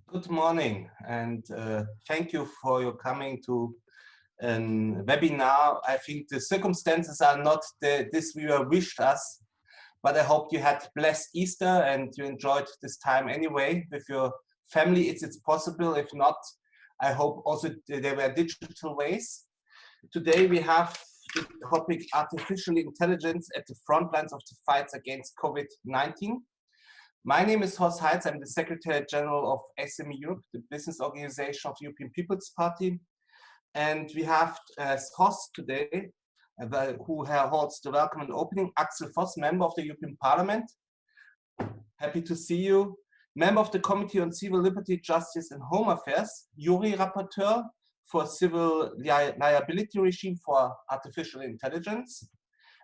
Good morning, and thank you for your coming to a webinar. I think the circumstances are not this we were wished us, but I hope you had blessed Easter and you enjoyed this time anyway with your family. It's possible. If not, I hope also there were digital ways. Today we have the topic artificial intelligence at the front lines of the fights against COVID-19. My name is Horst Heitz. I'm the Secretary General of SME Europe, the business organization of the European People's Party. And we have as host today, who holds the welcome and opening, Axel Voss, member of the European Parliament. Happy to see you. Member of the Committee on Civil Liberty, Justice and Home Affairs, Jury Rapporteur for Civil Liability Regime for Artificial Intelligence.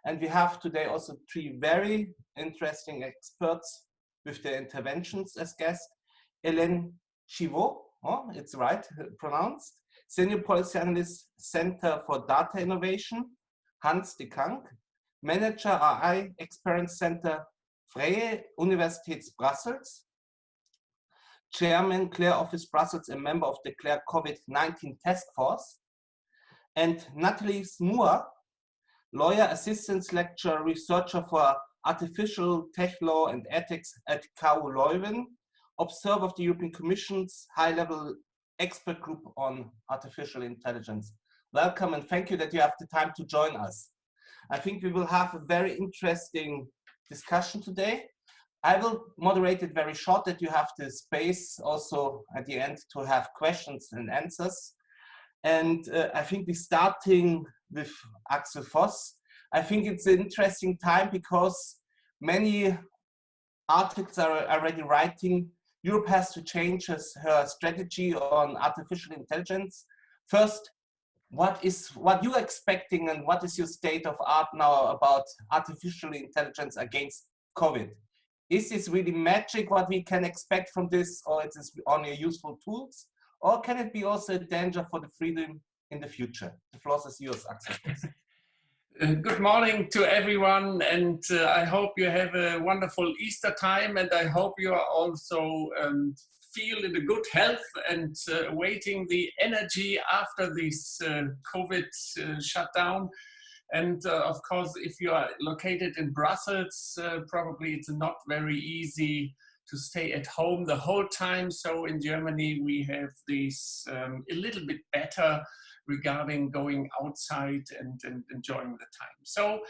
And we have today also three very interesting experts with their interventions as guests. Hélène Chivot, it's right pronounced, Senior Policy Analyst, Center for Data Innovation, Hans de Kank, Manager AI Experience Center, Vrije Universiteit Brussels, Chairman, Clare Office Brussels, and member of the Clare COVID-19 Task Force, and Nathalie Smoor, lawyer, assistant lecturer, researcher for Artificial Tech Law and Ethics at KU Leuven, observer of the European Commission's high-level expert group on artificial intelligence. Welcome and thank you that you have the time to join us. I think we will have a very interesting discussion today. I will moderate it very short that you have the space also at the end to have questions and answers. And I think we're starting with Axel Voss. I think it's an interesting time because many articles are already writing Europe has to change her strategy on artificial intelligence. First, what you're expecting and what is your state of art now about artificial intelligence against COVID? Is this really magic what we can expect from this, or is this only useful tools? Or can it be also a danger for the freedom in the future? The floor is yours, Axel. Good morning to everyone, and I hope you have a wonderful Easter time, and I hope you are also feel in a good health and awaiting the energy after this COVID shutdown. And of course, if you are located in Brussels, probably it's not very easy to stay at home the whole time. So in Germany, we have this a little bit better regarding going outside and enjoying the time. So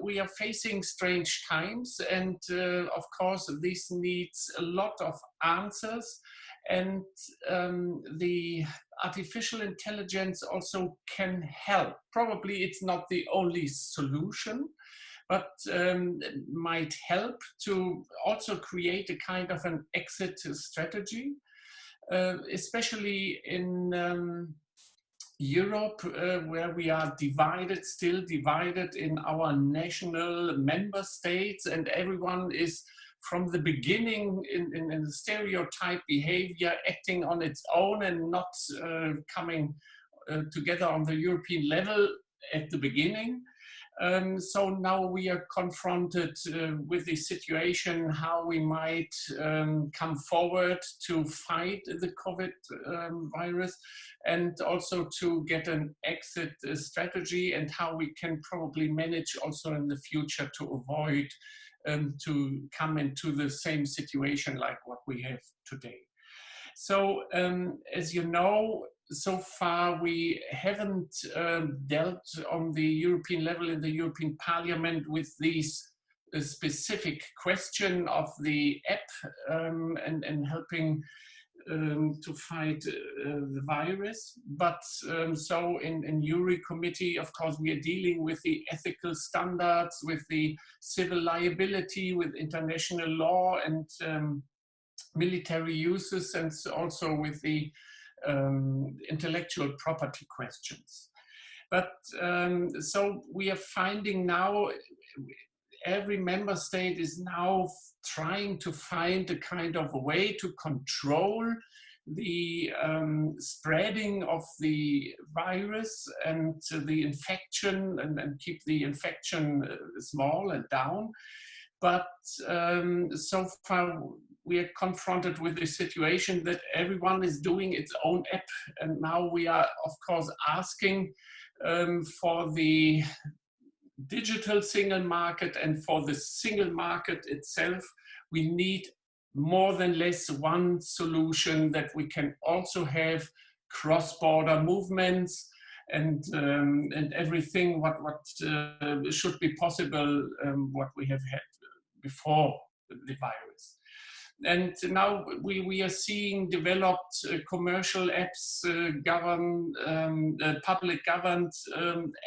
we are facing strange times, and of course this needs a lot of answers, and the artificial intelligence also can help. Probably it's not the only solution, but might help to also create a kind of an exit strategy, especially in Europe, where we are still divided in our national member states, and everyone is from the beginning in stereotype behavior, acting on its own and not coming together on the European level at the beginning. So now we are confronted with the situation, how we might come forward to fight the COVID virus, and also to get an exit strategy, and how we can probably manage also in the future to avoid to come into the same situation like what we have today. So as you know, so far we haven't dealt on the European level in the European Parliament with these specific question of the app and helping to fight the virus. But so in Jury Committee, of course, we are dealing with the ethical standards, with the civil liability, with international law and military uses, and also with the intellectual property questions. But so we are finding now every member state is now trying to find a kind of a way to control the spreading of the virus and the infection, and keep the infection small and down. But so far we are confronted with the situation that everyone is doing its own app. And now we are, of course, asking for the digital single market, and for the single market itself, we need more than less one solution, that we can also have cross-border movements and everything what should be possible, what we have had before the virus. And now we are seeing developed commercial apps, public governed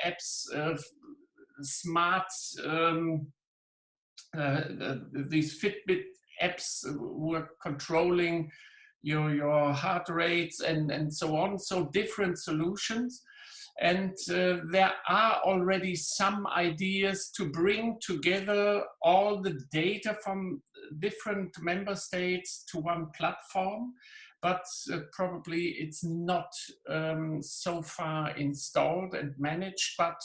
apps, smart, these Fitbit apps who are controlling your heart rates and so on. So different solutions. And there are already some ideas to bring together all the data from different member states to one platform, but probably it's not so far installed and managed, but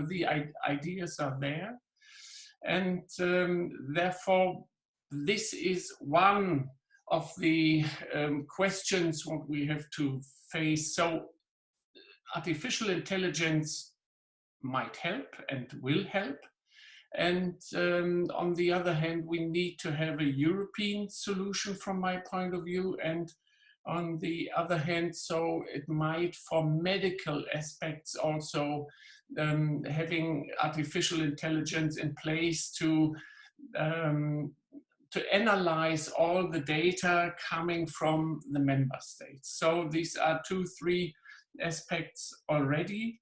the ideas are there. And therefore, this is one of the questions what we have to face. So artificial intelligence might help and will help. And on the other hand, we need to have a European solution from my point of view. And on the other hand, so it might, for medical aspects also, having artificial intelligence in place to analyze all the data coming from the member states. So these are 2-3 aspects already.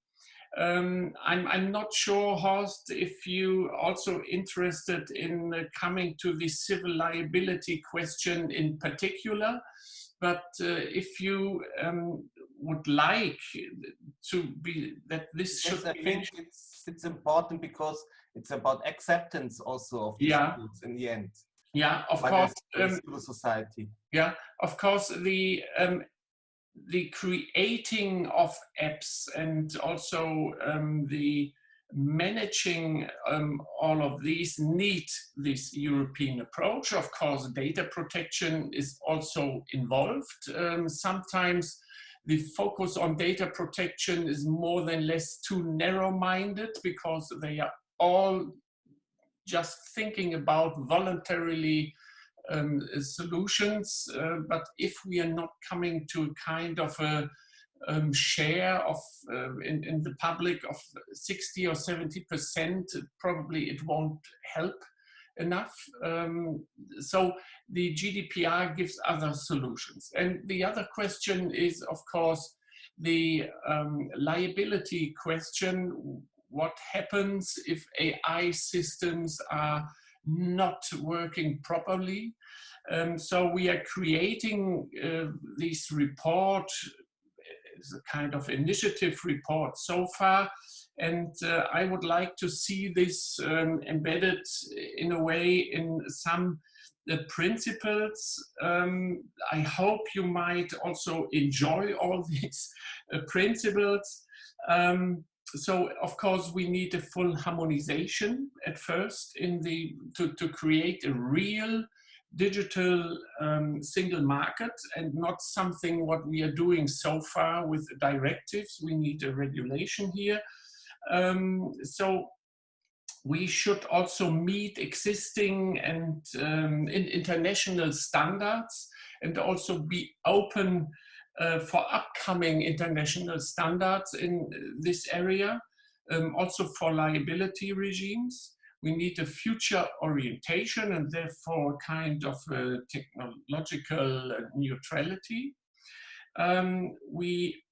I'm not sure, Horst, if you also interested in coming to the civil liability question in particular, but if you would like to be, that this should be. I think it's important because it's about acceptance also of these tools in the end. Yeah, of course. Civil society. Yeah, of course. The creating of apps and also the managing all of these need this European approach. Of course, data protection is also involved. Sometimes the focus on data protection is more than less too narrow-minded, because they are all just thinking about voluntarily solutions, but if we are not coming to a kind of a share of in the public of 60 or 70%, probably it won't help enough. So the GDPR gives other solutions. And the other question is, of course, the liability question. What happens if AI systems are not working properly? So we are creating this report, it's a kind of initiative report so far, and I would like to see this embedded in a way in some principles. I hope you might also enjoy all these principles. So of course we need a full harmonization at first in to create a real digital single market, and not something what we are doing so far with directives. We need a regulation here. So we should also meet existing and international standards, and also be open for upcoming international standards in this area, also for liability regimes. We need a future orientation and therefore kind of technological neutrality. We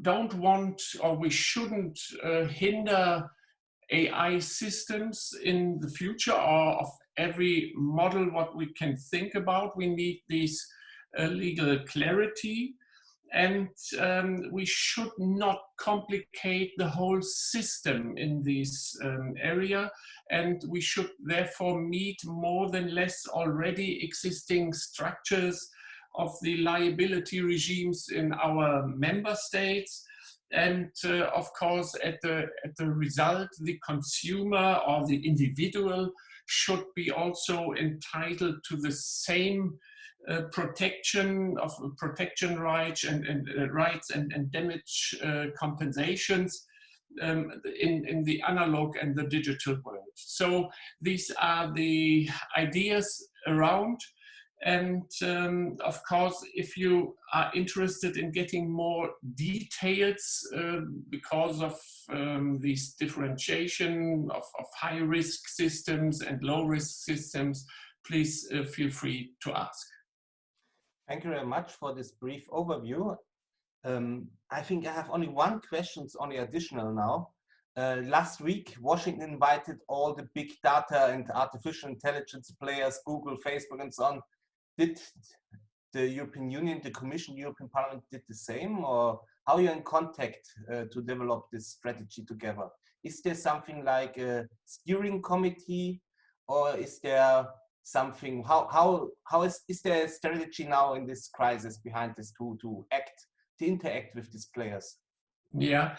don't want, or we shouldn't hinder AI systems in the future, or of every model what we can think about. We need this legal clarity. And we should not complicate the whole system in this area. And we should therefore meet more than less already existing structures of the liability regimes in our member states. And of course, at the result, the consumer or the individual should be also entitled to the same protection rights and damage compensations in the analog and the digital world. So these are the ideas around. And of course, if you are interested in getting more details because of this differentiation of high-risk systems and low-risk systems, please feel free to ask. Thank you very much for this brief overview. I think I have only one question, only additional now. Last week, Washington invited all the big data and artificial intelligence players, Google, Facebook, and so on. Did the European Union, the Commission, European Parliament did the same, or how are you in contact to develop this strategy together? Is there something like a steering committee, or is there something, is there a strategy now in this crisis behind this to interact with these players? Yeah,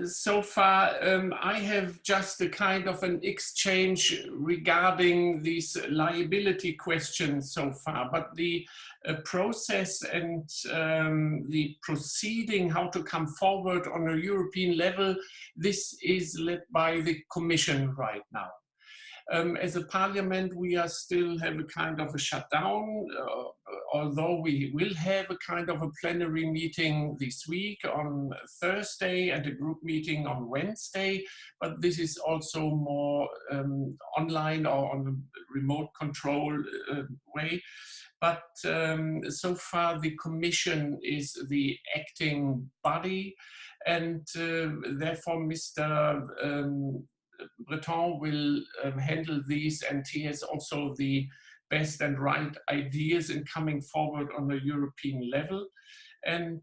so far I have just a kind of an exchange regarding these liability questions so far, but the process and the proceeding, how to come forward on a European level, this is led by the Commission right now. As a parliament, we are still have a kind of a shutdown, although we will have a kind of a plenary meeting this week on Thursday and a group meeting on Wednesday, but this is also more online or on a remote control way. But so far the Commission is the acting body, and therefore Mr. Breton will handle these, and he has also the best and right ideas in coming forward on the European level. And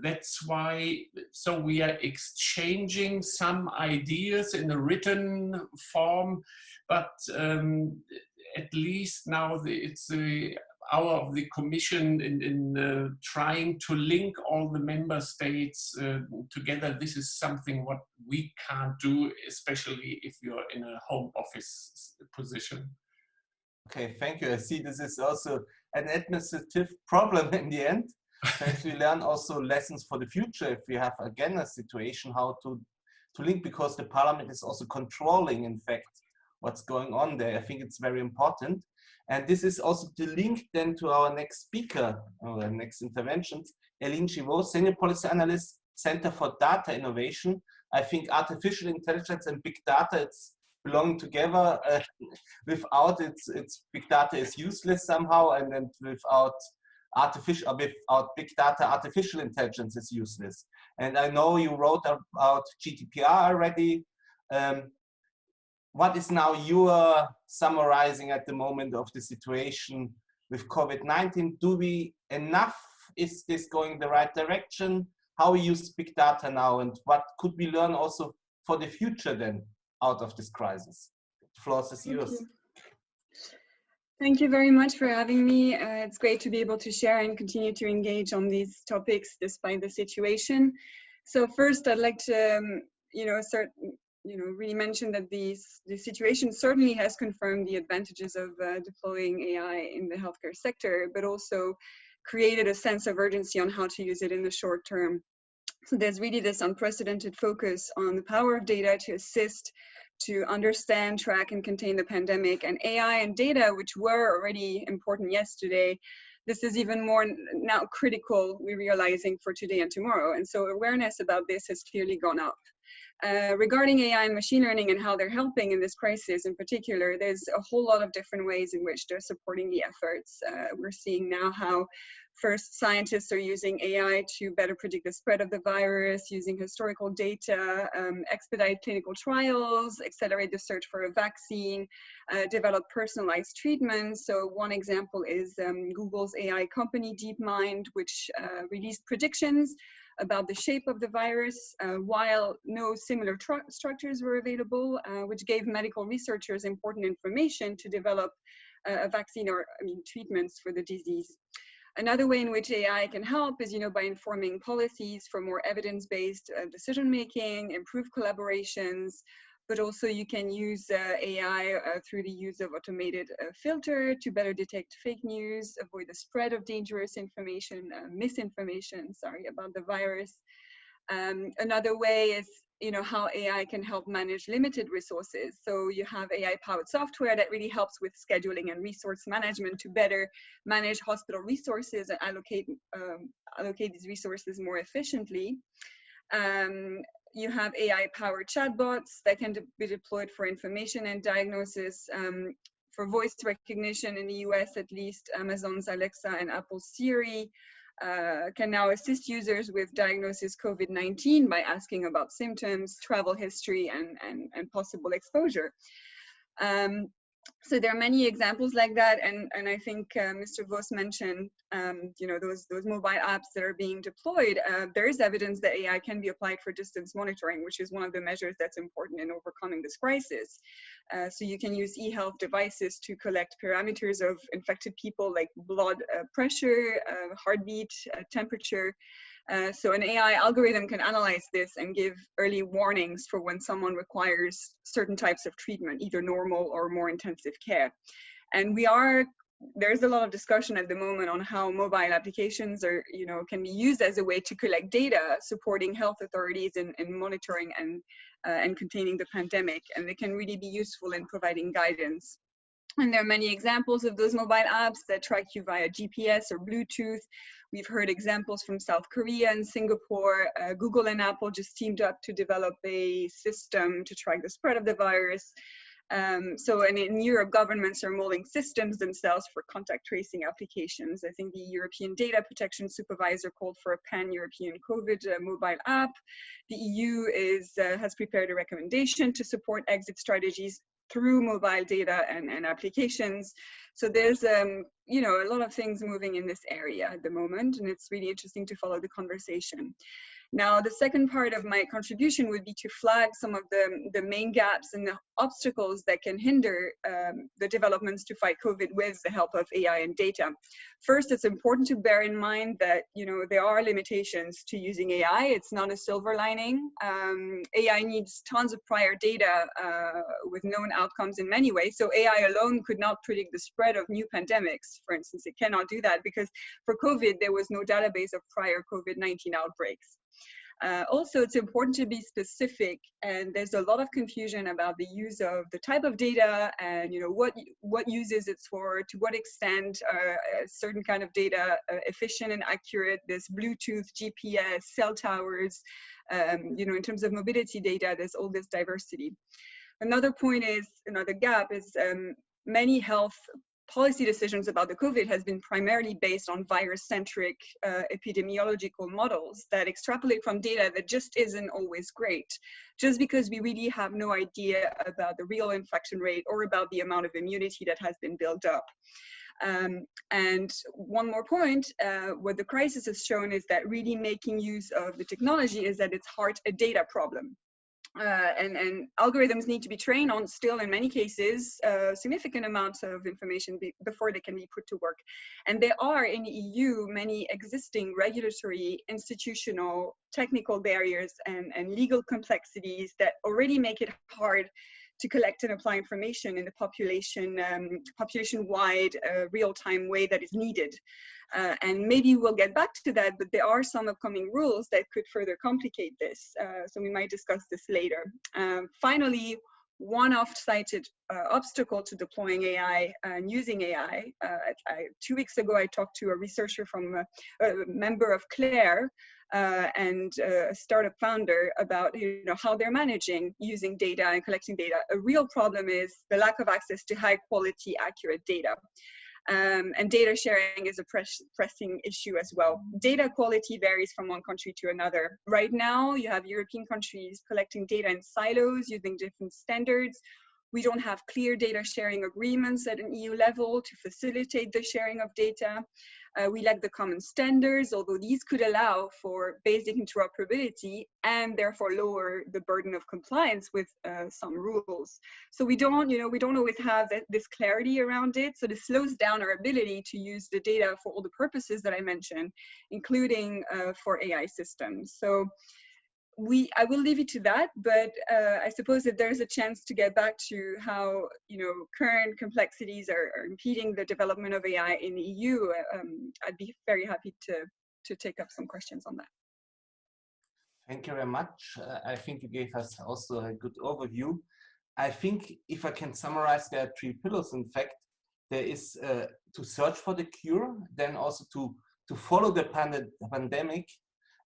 that's why, so we are exchanging some ideas in a written form, but at least now it's the hour of the Commission in trying to link all the member states together. This is something what we can't do, especially if you're in a home office position. Okay, thank you. I see this is also an administrative problem in the end. As we learn also lessons for the future if we have again a situation how to link, because the Parliament is also controlling, in fact, what's going on there. I think it's very important. And this is also the link then to our next speaker, our next interventions, Eline Givot, Senior Policy Analyst, Center for Data Innovation. I think artificial intelligence and big data, it's belong together. Without it's big data is useless somehow, and then without big data, artificial intelligence is useless. And I know you wrote about GDPR already. What is now your summarizing at the moment of the situation with COVID-19? Do we enough? Is this going the right direction? How we use big data now, and what could we learn also for the future then out of this crisis? The floor is yours. Thank you very much for having me. It's great to be able to share and continue to engage on these topics despite the situation. So first, I'd like to, really mention that the situation certainly has confirmed the advantages of deploying AI in the healthcare sector, but also created a sense of urgency on how to use it in the short term. So there's really this unprecedented focus on the power of data to assist, to understand, track, and contain the pandemic. And AI and data, which were already important yesterday, this is even more now critical, we're realizing, for today and tomorrow. And so awareness about this has clearly gone up. Regarding AI and machine learning and how they're helping in this crisis in particular, there's a whole lot of different ways in which they're supporting the efforts. We're seeing now how first scientists are using AI to better predict the spread of the virus, using historical data, expedite clinical trials, accelerate the search for a vaccine, develop personalized treatments. So one example is Google's AI company DeepMind, which released predictions about the shape of the virus, while no similar structures were available, which gave medical researchers important information to develop a vaccine or treatments for the disease. Another way in which AI can help is, by informing policies for more evidence-based decision-making, improved collaborations, but also you can use AI through the use of automated filter to better detect fake news, avoid the spread of dangerous information, misinformation, sorry, about the virus. Another way is, how AI can help manage limited resources. So you have AI-powered software that really helps with scheduling and resource management to better manage hospital resources and allocate these resources more efficiently. You have AI-powered chatbots that can be deployed for information and diagnosis. For voice recognition in the US, at least, Amazon's Alexa and Apple's Siri can now assist users with diagnosis COVID-19 by asking about symptoms, travel history, and possible exposure. So there are many examples like that, and I think Mr. Vos mentioned, those mobile apps that are being deployed. There is evidence that AI can be applied for distance monitoring, which is one of the measures that's important in overcoming this crisis. So you can use e-health devices to collect parameters of infected people like blood pressure, heartbeat, temperature. So an AI algorithm can analyze this and give early warnings for when someone requires certain types of treatment, either normal or more intensive care. And there's a lot of discussion at the moment on how mobile applications can be used as a way to collect data, supporting health authorities in monitoring and containing the pandemic. And they can really be useful in providing guidance. And there are many examples of those mobile apps that track you via GPS or Bluetooth. We've heard examples from South Korea and Singapore. Google and Apple just teamed up to develop a system to track the spread of the virus. And in Europe, governments are molding systems themselves for contact tracing applications. I think the European Data Protection Supervisor called for a pan-European COVID mobile app. The EU has prepared a recommendation to support exit strategies through mobile data and applications. So there's a lot of things moving in this area at the moment, and it's really interesting to follow the conversation. Now, the second part of my contribution would be to flag some of the main gaps and the obstacles that can hinder the developments to fight COVID with the help of AI and data. First, it's important to bear in mind that there are limitations to using AI. It's not a silver lining. AI needs tons of prior data with known outcomes in many ways. So AI alone could not predict the spread of new pandemics. For instance, it cannot do that because for COVID, there was no database of prior COVID-19 outbreaks. Also, it's important to be specific, and there's a lot of confusion about the use of the type of data and what use is it for, to what extent certain kind of data efficient and accurate. There's Bluetooth, GPS, cell towers, in terms of mobility data, there's all this diversity. Another gap is many health policy decisions about the COVID has been primarily based on virus-centric epidemiological models that extrapolate from data that just isn't always great, just because we really have no idea about the real infection rate or about the amount of immunity that has been built up. And one more point, what the crisis has shown is that really making use of the technology is at its heart a data problem. And algorithms need to be trained on still, in many cases, significant amounts of information before they can be put to work. And there are in the EU many existing regulatory, institutional, technical barriers and legal complexities that already make it hard to collect and apply information in the population-wide real-time way that is needed. And maybe we'll get back to that, but there are some upcoming rules that could further complicate this. So we might discuss this later. Finally, one oft-cited obstacle to deploying AI and using AI. 2 weeks ago, I talked to a researcher from a member of Claire, and a startup founder about how they're managing using data and collecting data. A real problem is the lack of access to high quality, accurate data. And data sharing is a pressing issue as well. Data quality varies from one country to another. Right now, you have European countries collecting data in silos using different standards. We don't have clear data sharing agreements at an EU level to facilitate the sharing of data. We lack the common standards, although these could allow for basic interoperability and therefore lower the burden of compliance with some rules. So we don't always have this clarity around it. So this slows down our ability to use the data for all the purposes that I mentioned, including for AI systems. So I will leave it to that, but I suppose if there's a chance to get back to how, you know, current complexities are impeding the development of AI in the EU, I'd be very happy to take up some questions on that. Thank you very much. I think you gave us also a good overview. I think if I can summarize, there are 3 pillars. In fact, there is to search for the cure, then also to follow the pandemic,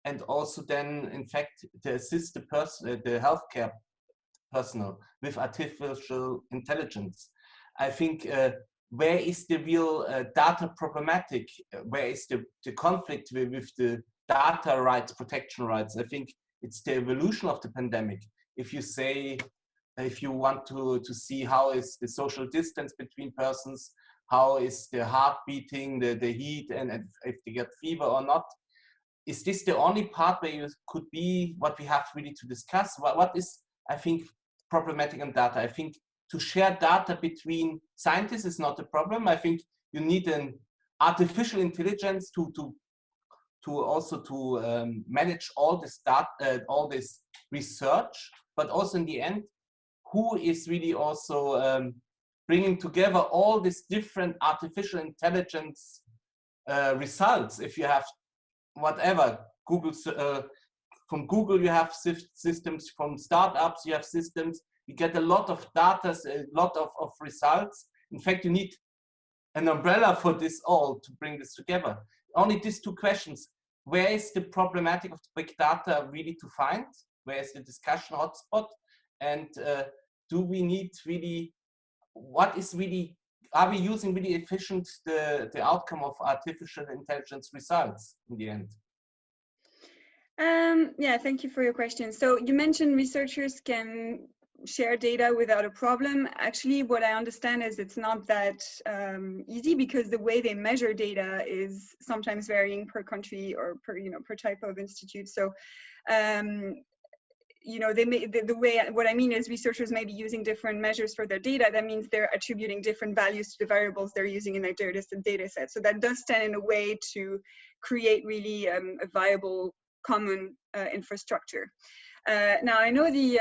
and also then, in fact, to assist the healthcare personnel with artificial intelligence. I think where is the real data problematic? Where is the conflict with the data rights, protection rights? I think it's the evolution of the pandemic. If you say, if you want to see how is the social distance between persons, how is the heart beating, the heat, and if they get fever or not, is this the only part where you could be what we have really to discuss? What is, I think, problematic in data? I think to share data between scientists is not a problem. I think you need an artificial intelligence to also manage all this data, all this research, but also in the end, who is really also bringing together all these different artificial intelligence results. If you have whatever, from Google you have systems, from startups you have systems, you get a lot of data, a lot of results. In fact, you need an umbrella for this all to bring this together. Only these 2 questions: where is the problematic of the big data really to find? Where is the discussion hotspot? And do we need really, what is really, are we using really efficient the outcome of artificial intelligence results in the end? Yeah, thank you for your question. So you mentioned researchers can share data without a problem. Actually, what I understand is it's not that easy, because the way they measure data is sometimes varying per country or per type of institute. So they may, the way, what I mean is researchers may be using different measures for their data. That means they're attributing different values to the variables they're using in their data set. So that does stand in a way to create really a viable common infrastructure. Now, I know the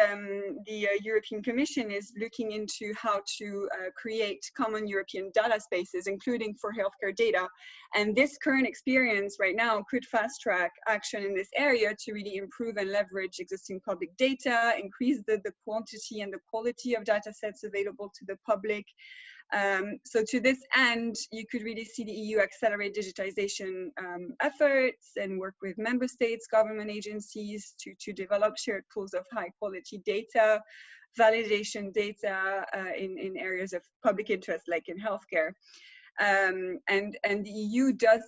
European Commission is looking into how to create common European data spaces, including for healthcare data. And this current experience right now could fast track action in this area to really improve and leverage existing public data, increase the quantity and the quality of data sets available to the public. So to this end, you could really see the EU accelerate digitization efforts and work with member states, government agencies to develop shared pools of high quality data, validation data in areas of public interest, like in healthcare. And the EU does,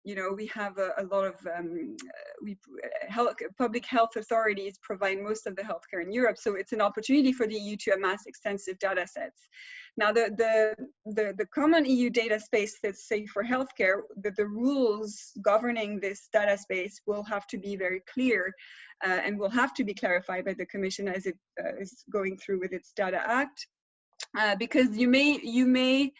we have a lot of public health authorities provide most of the healthcare in Europe, so it's an opportunity for the EU to amass extensive data sets. Now, the common EU data space, let's say for healthcare, the rules governing this data space will have to be very clear and will have to be clarified by the Commission as it is going through with its Data Act, because you may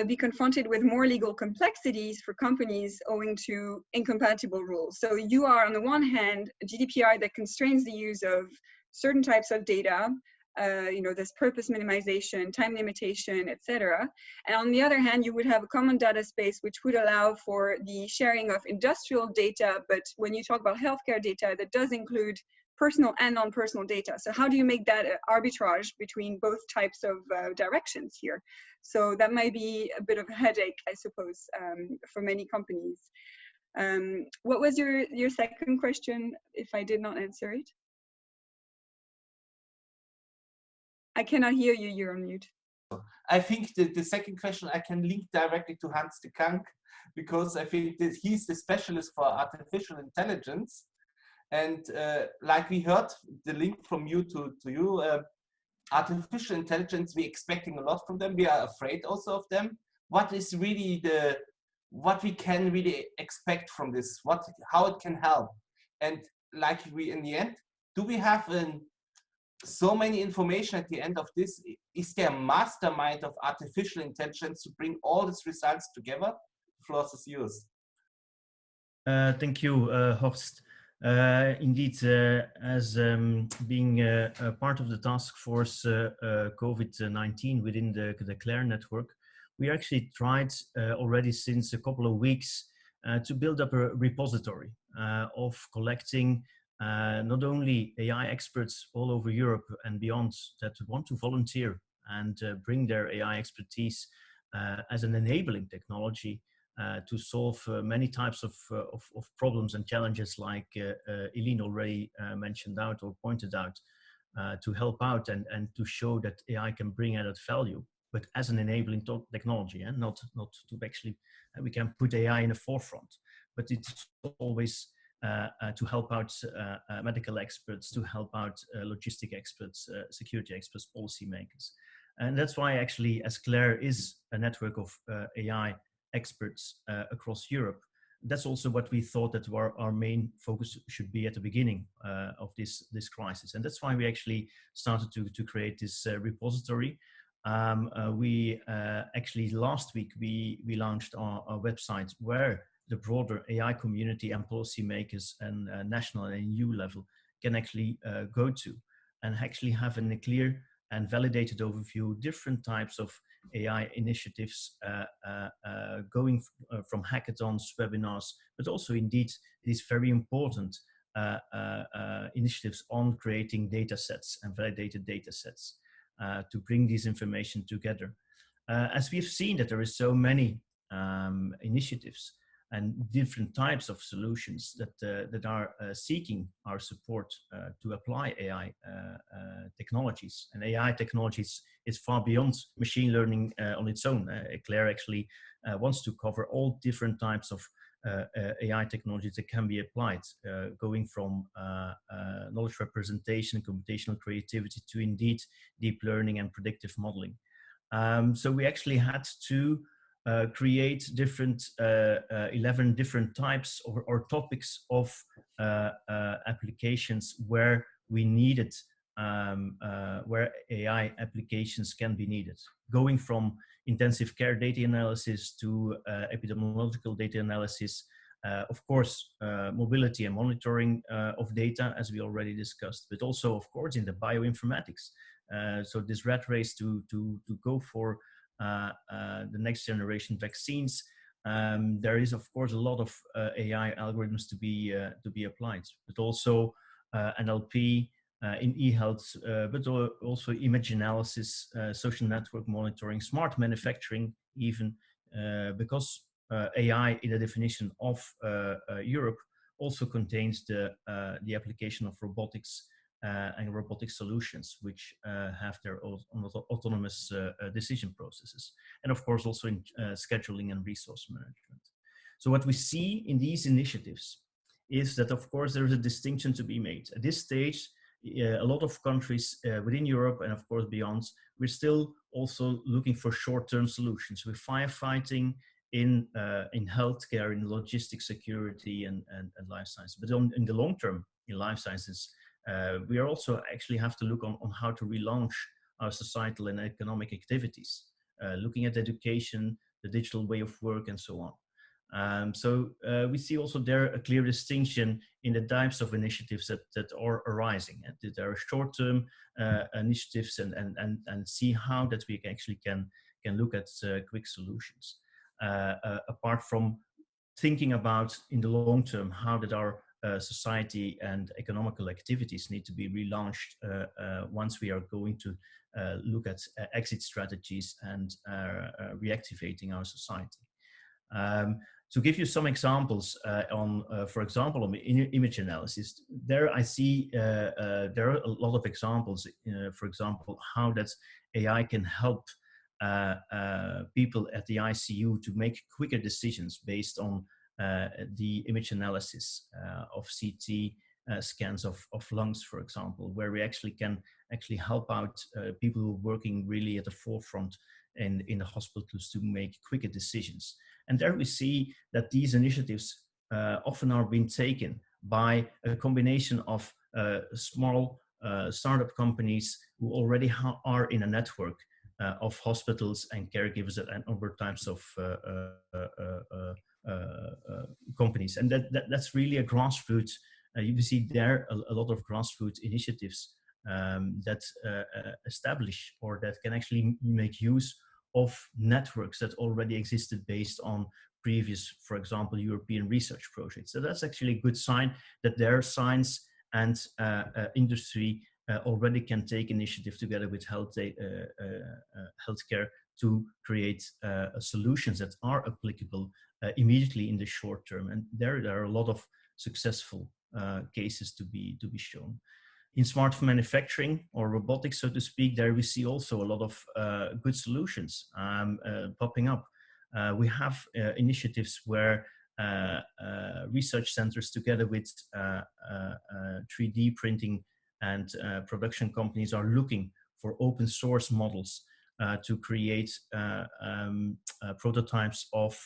be confronted with more legal complexities for companies owing to incompatible rules. So you are, on the one hand, a GDPR that constrains the use of certain types of data, there's purpose minimization, time limitation, etc. And on the other hand, you would have a common data space which would allow for the sharing of industrial data, but when you talk about healthcare data, that does include personal and non-personal data. So how do you make that arbitrage between both types of directions here? So that might be a bit of a headache, I suppose, for many companies. What was your second question, if I did not answer it? I cannot hear you, you're on mute. I think the second question I can link directly to Hans de Kank, because I think that he's the specialist for artificial intelligence. And like we heard the link from you to you, artificial intelligence, we're expecting a lot from them. We are afraid also of them. What is really what we can really expect from this? How it can help? And like in the end, do we have so many information at the end of this? Is there a mastermind of artificial intelligence to bring all these results together? The floor is yours. Thank you, Horst. Indeed, as being a part of the task force COVID-19 within the CLARE network, we actually tried already since a couple of weeks to build up a repository of collecting not only AI experts all over Europe and beyond that want to volunteer and bring their AI expertise as an enabling technology to solve many types of problems and challenges, like Eileen already mentioned out or pointed out, to help out and to show that AI can bring added value, but as an enabling technology, and not to actually, we can put AI in the forefront, but it's always to help out medical experts, to help out logistic experts, security experts, policymakers. And that's why actually, as CLARE is a network of AI experts across Europe, that's also what we thought that our main focus should be at the beginning of this crisis. And that's why we actually started to create this repository. We actually last week, we launched our website where the broader AI community and policymakers and national and EU level can actually go to and actually have a clear and validated overview, different types of AI initiatives going from hackathons, webinars, but also indeed these very important initiatives on creating data sets and validated data sets to bring these information together. As we've seen that there is so many initiatives and different types of solutions that are seeking our support to apply AI technologies. And AI technologies is far beyond machine learning on its own. Claire actually wants to cover all different types of AI technologies that can be applied, going from knowledge representation, computational creativity, to indeed deep learning and predictive modeling. So we actually had to create different 11 different types or topics of applications where we needed where AI applications can be needed, going from intensive care data analysis to epidemiological data analysis, of course mobility and monitoring of data, as we already discussed, but also of course in the bioinformatics. So this rat race to go for the next generation vaccines. There is of course a lot of AI algorithms to be applied, but also NLP in e-health, but also image analysis, social network monitoring, smart manufacturing, even because AI in the definition of Europe also contains the application of robotics and robotic solutions, which have their own autonomous decision processes. And of course, also in scheduling and resource management. So what we see in these initiatives is that, of course, there is a distinction to be made. At this stage, a lot of countries within Europe and of course beyond, we're still also looking for short-term solutions. We're firefighting in healthcare, in logistics, security, and life sciences. But in the long term, in life sciences, we are also actually have to look on how to relaunch our societal and economic activities, looking at education, the digital way of work, and so on. So we see also there a clear distinction in the types of initiatives that are arising. And there are short-term initiatives and see how that we actually can look at quick solutions. Apart from thinking about in the long term how that our society and economical activities need to be relaunched once we are going to look at exit strategies and reactivating our society. To give you some examples on, for example, on image analysis, there I see there are a lot of examples, for example, how that AI can help people at the ICU to make quicker decisions based on the image analysis of CT scans of lungs, for example, where we actually can help out people who are working really at the forefront in the hospitals to make quicker decisions. And there we see that these initiatives often are being taken by a combination of small startup companies who already are in a network of hospitals and caregivers and other types of companies. And that's really a grassroots you see there a lot of grassroots initiatives that establish or that can actually make use of networks that already existed based on previous, for example, European research projects. So that's actually a good sign that their science and industry already can take initiative together with healthcare to create solutions that are applicable immediately in the short term. And there are a lot of successful cases to be shown. In smart manufacturing or robotics, so to speak, there we see also a lot of good solutions popping up. We have initiatives where research centers together with 3D printing and production companies are looking for open source models to create prototypes of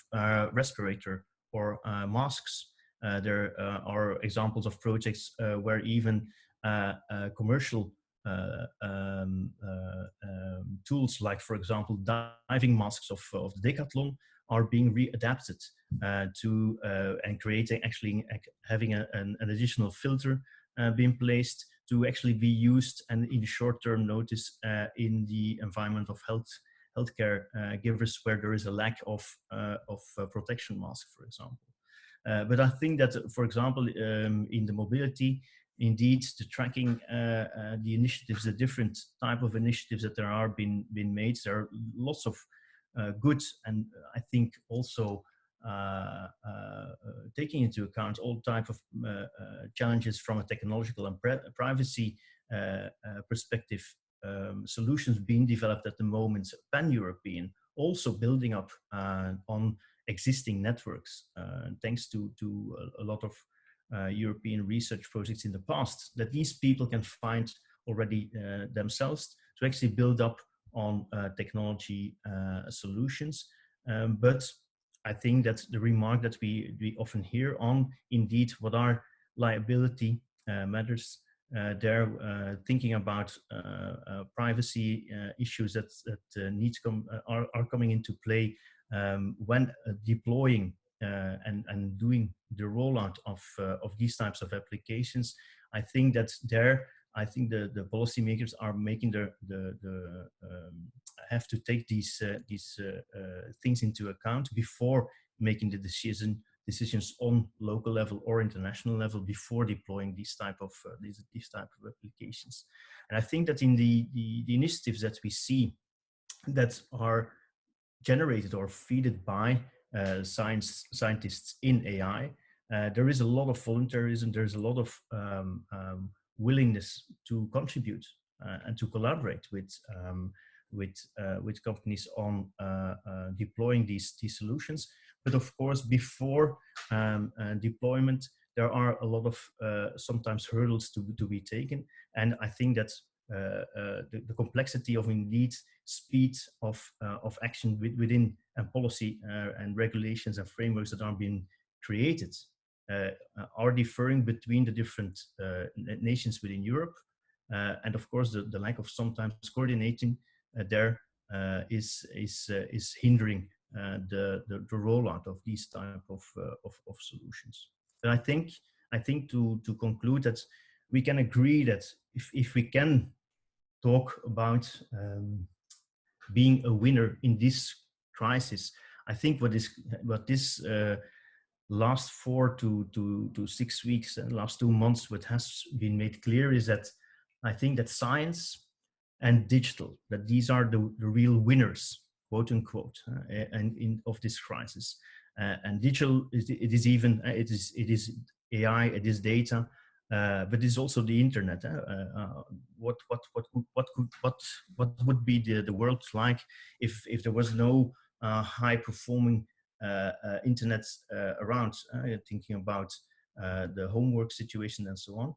respirator or masks. There are examples of projects where even commercial tools, like for example diving masks of the Decathlon, are being readapted to and creating, actually having an additional filter being placed to actually be used and in short-term notice in the environment of healthcare givers where there is a lack of protection masks, for example. But I think that, for example, in the mobility, indeed, the tracking, the initiatives, the different type of initiatives that there are being made, there are lots of good, and I think also taking into account all type of challenges from a technological and privacy perspective, solutions being developed at the moment, pan-European, also building up on existing networks, thanks to a lot of European research projects in the past, that these people can find already themselves to actually build up on technology solutions. But I think that the remark that we often hear on, indeed, what are liability matters, they're thinking about privacy issues that need to come, are coming into play when deploying and doing the rollout of these types of applications. I think that the policymakers are making have to take these things into account before making the decisions on local level or international level before deploying these type of applications. And I think that in the initiatives that we see that are generated or fed by scientists in AI, there is a lot of voluntarism, there's a lot of willingness to contribute and to collaborate with companies on deploying these solutions. But of course, before deployment, there are a lot of sometimes hurdles to be taken. And I think that the complexity of indeed speed of action within policy and regulations and frameworks that are being created are differing between the different nations within Europe. And of course, the lack of sometimes coordinating there is hindering the rollout of these type of solutions. And I think to conclude that we can agree that if we can talk about being a winner in this crisis, I think what this last 4 to 6 weeks and last 2 months, what has been made clear is that I think that science and digital, that these are the real winners, quote unquote, of this crisis. And digital it is AI, it is data, but it's also the internet. What would be the world like if there was no high performing internet around? Thinking about the homework situation and so on.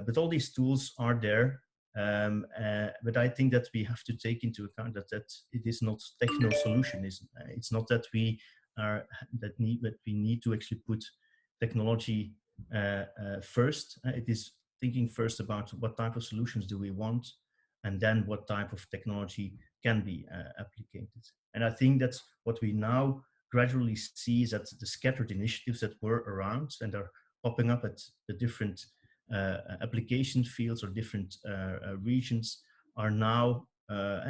But all these tools are there. But I think that we have to take into account that it is not techno solutionism. It's not that we need to actually put technology first. It is thinking first about what type of solutions do we want, and then what type of technology can be applicated. And I think that's what we now gradually see, is that the scattered initiatives that were around and are popping up at the different application fields or different regions are now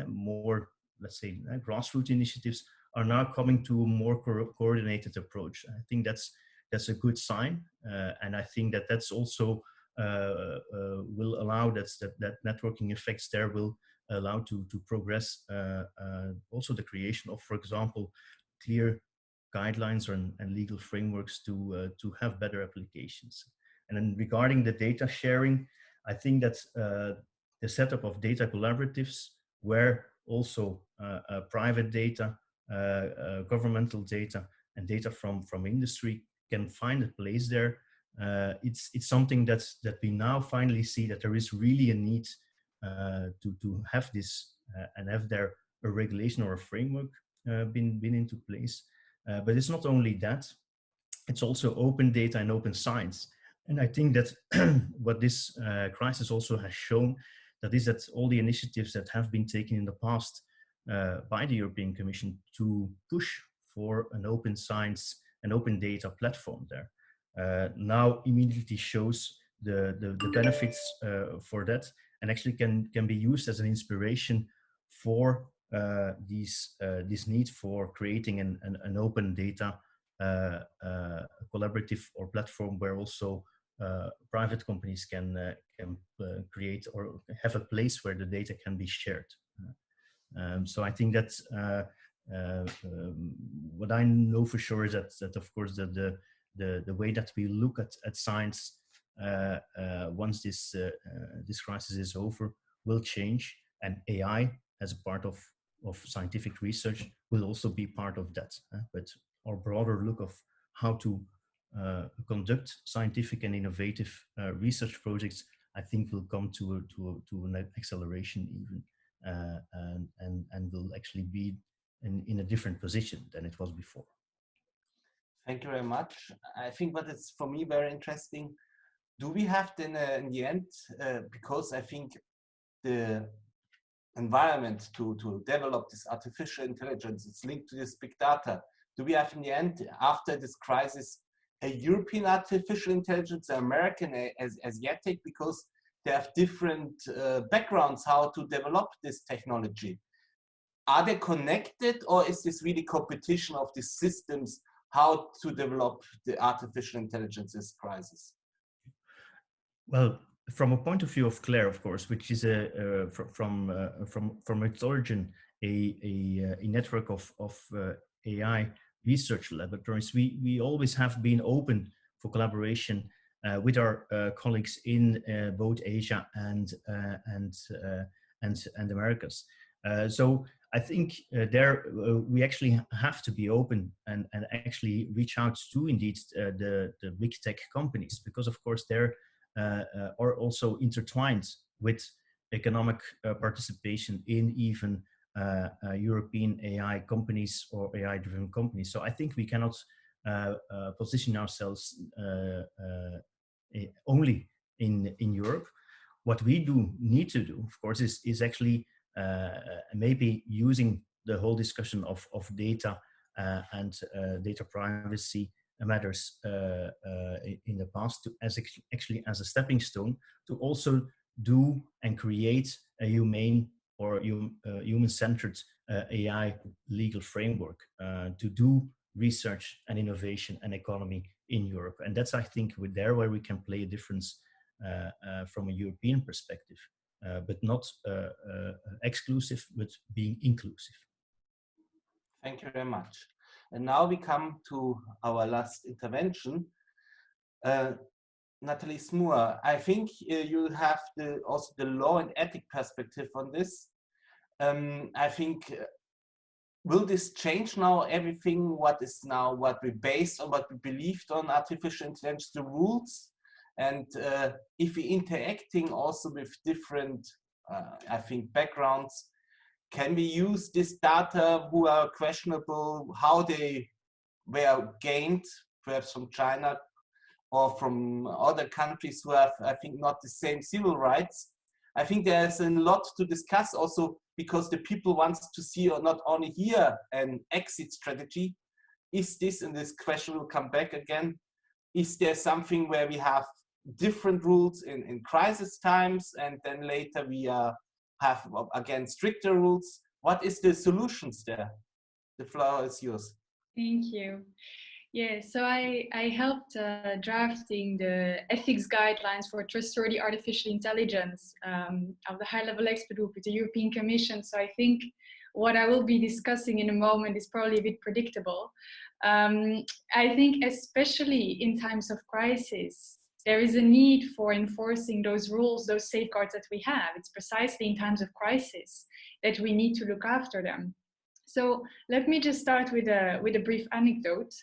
more, let's say, grassroots initiatives are now coming to a more coordinated approach. I think that's a good sign, and I think that's also will allow that networking effects there will allow to progress also the creation of, for example, clear guidelines and legal frameworks to have better applications. And then regarding the data sharing, I think that the setup of data collaboratives where also private data, governmental data, and data from industry can find a place there. It's something that we now finally see that there is really a need to have this and have there a regulation or a framework been into place. But it's not only that, it's also open data and open science. And I think that what this crisis also has shown that all the initiatives that have been taken in the past by the European Commission to push for an open science and open data platform there now immediately shows the benefits for that, and actually can be used as an inspiration for this need for creating an open data collaborative or platform where also private companies can create or have a place where the data can be shared. So I think that's what I know for sure is that of course the way that we look at science once this crisis is over will change, and AI as a part of scientific research will also be part of that. But our broader look of how to conduct scientific and innovative research projects, I think will come to an acceleration even, and will actually be in a different position than it was before. Thank you very much. I think what is for me very interesting, do we have then in the end, because I think the environment to develop this artificial intelligence, it's linked to this big data. Do we have in the end, after this crisis, a European artificial intelligence, American, Asiatic, because they have different backgrounds how to develop this technology? Are they connected, or is this really competition of these systems how to develop the artificial intelligence crisis? Well, from a point of view of CLAIRE, of course, which is from its origin a network of AI research laboratories, we always have been open for collaboration with our colleagues in both Asia and Americas. So I think there we actually have to be open and actually reach out to indeed the big tech companies, because of course they're are also intertwined with economic participation in even European AI companies or AI-driven companies. So I think we cannot position ourselves only in Europe. What we need to do, of course, is actually maybe using the whole discussion of data and data privacy matters in the past actually as a stepping stone to also do and create a humane or human-centered AI legal framework to do research and innovation and economy in Europe. And that's, I think, where we can play a difference from a European perspective, but not exclusive, but being inclusive. Thank you very much. And now we come to our last intervention. Nathalie Smoor, I think you have also the law and ethic perspective on this. I think, will this change now everything what we based on, what we believed on artificial intelligence, the rules? And if we're interacting also with different, I think, backgrounds, can we use this data who are questionable, how they were gained, perhaps from China or from other countries who have, I think, not the same civil rights? I think there's a lot to discuss also, because the people want to see or not only hear an exit strategy. Is this, and this question will come back again, is there something where we have different rules in crisis times, and then later we have again stricter rules? What is the solutions there? The floor is yours. Thank you. Yeah, so I helped drafting the ethics guidelines for trustworthy artificial intelligence of the high-level expert group with the European Commission. So I think what I will be discussing in a moment is probably a bit predictable. I think especially in times of crisis, there is a need for enforcing those rules, those safeguards that we have. It's precisely in times of crisis that we need to look after them. So let me just start with a brief anecdote.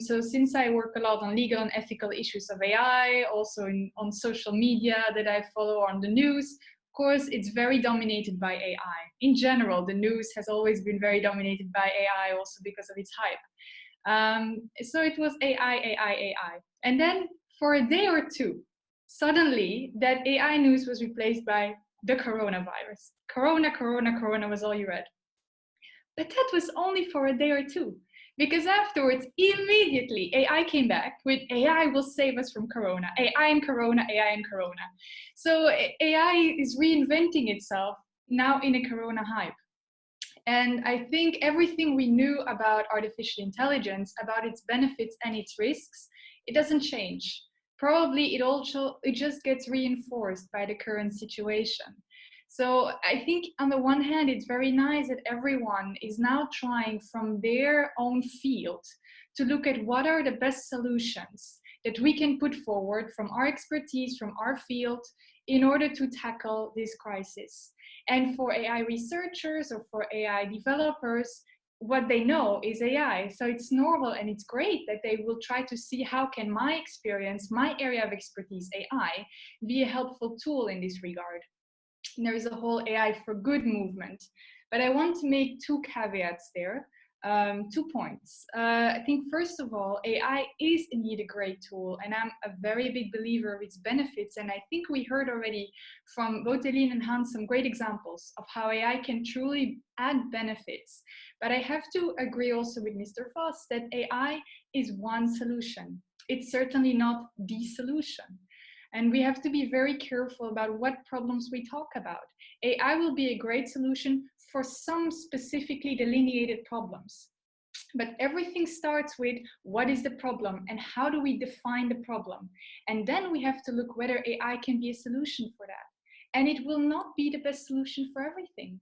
So since I work a lot on legal and ethical issues of AI, also on social media that I follow on the news, of course, it's very dominated by AI. In general, the news has always been very dominated by AI also because of its hype. So it was AI. And then for a day or two, suddenly that AI news was replaced by the coronavirus. Corona was all you read. But that was only for a day or two, because afterwards, immediately, AI came back with AI will save us from Corona, AI and Corona. So AI is reinventing itself now in a Corona hype. And I think everything we knew about artificial intelligence, about its benefits and its risks, it doesn't change. Probably it just gets reinforced by the current situation. So I think on the one hand, it's very nice that everyone is now trying from their own field to look at what are the best solutions that we can put forward from our expertise, from our field, in order to tackle this crisis. And for AI researchers or for AI developers, what they know is AI. So it's normal and it's great that they will try to see how can my experience, my area of expertise, AI, be a helpful tool in this regard. There is a whole AI for good movement, but I want to make two caveats there, 2 points. I think first of all, AI is indeed a great tool, and I'm a very big believer of its benefits. And I think we heard already from both Eline and Hans some great examples of how AI can truly add benefits. But I have to agree also with Mr. Voss that AI is one solution. It's certainly not the solution. And we have to be very careful about what problems we talk about. AI will be a great solution for some specifically delineated problems. But everything starts with what is the problem and how do we define the problem? And then we have to look whether AI can be a solution for that. And it will not be the best solution for everything.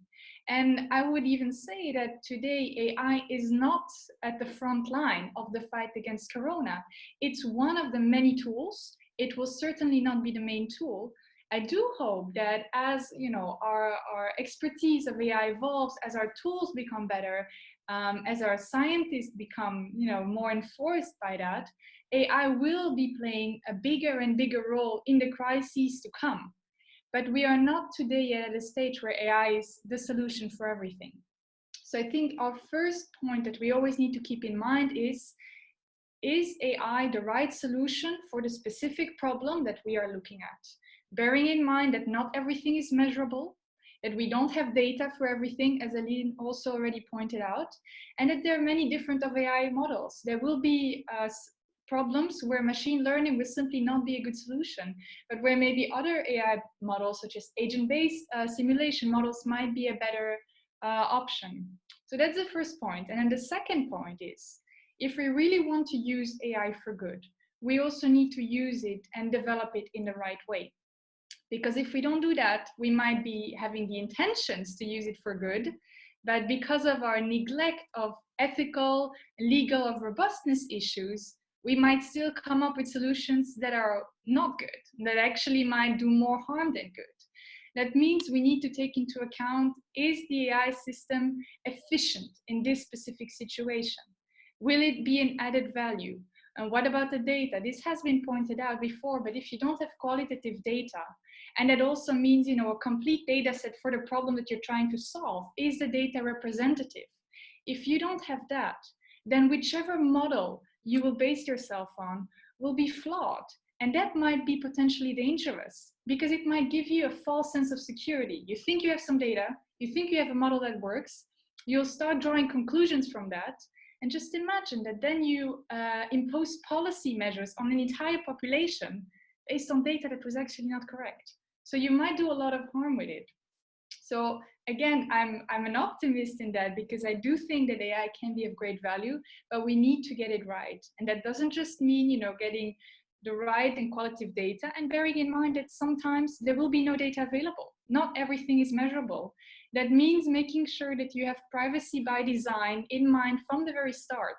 And I would even say that today AI is not at the front line of the fight against Corona. It's one of the many tools. It will certainly not be the main tool. I do hope that as our expertise of AI evolves, as our tools become better, as our scientists become more enforced by that, AI will be playing a bigger and bigger role in the crises to come. But we are not today yet at a stage where AI is the solution for everything. So I think our first point that we always need to keep in mind is AI the right solution for the specific problem that we are looking at? Bearing in mind that not everything is measurable, that we don't have data for everything, as Eline also already pointed out, and that there are many different of AI models. There will be problems where machine learning will simply not be a good solution, but where maybe other AI models, such as agent-based simulation models, might be a better option. So that's the first point. And then the second point is, if we really want to use AI for good, we also need to use it and develop it in the right way. Because if we don't do that, we might be having the intentions to use it for good, but because of our neglect of ethical, legal, of robustness issues, we might still come up with solutions that are not good, that actually might do more harm than good. That means we need to take into account, is the AI system efficient in this specific situation? Will it be an added value? And what about the data? This has been pointed out before, but if you don't have qualitative data, and that also means a complete data set for the problem that you're trying to solve, is the data representative? If you don't have that, then whichever model you will base yourself on will be flawed. And that might be potentially dangerous because it might give you a false sense of security. You think you have some data, you think you have a model that works, you'll start drawing conclusions from that, And just imagine that then you impose policy measures on an entire population based on data that was actually not correct. So you might do a lot of harm with it. So again, I'm an optimist in that, because I do think that AI can be of great value, but we need to get it right. And that doesn't just mean, getting the right and qualitative data, and bearing in mind that sometimes there will be no data available. Not everything is measurable. That means making sure that you have privacy by design in mind from the very start.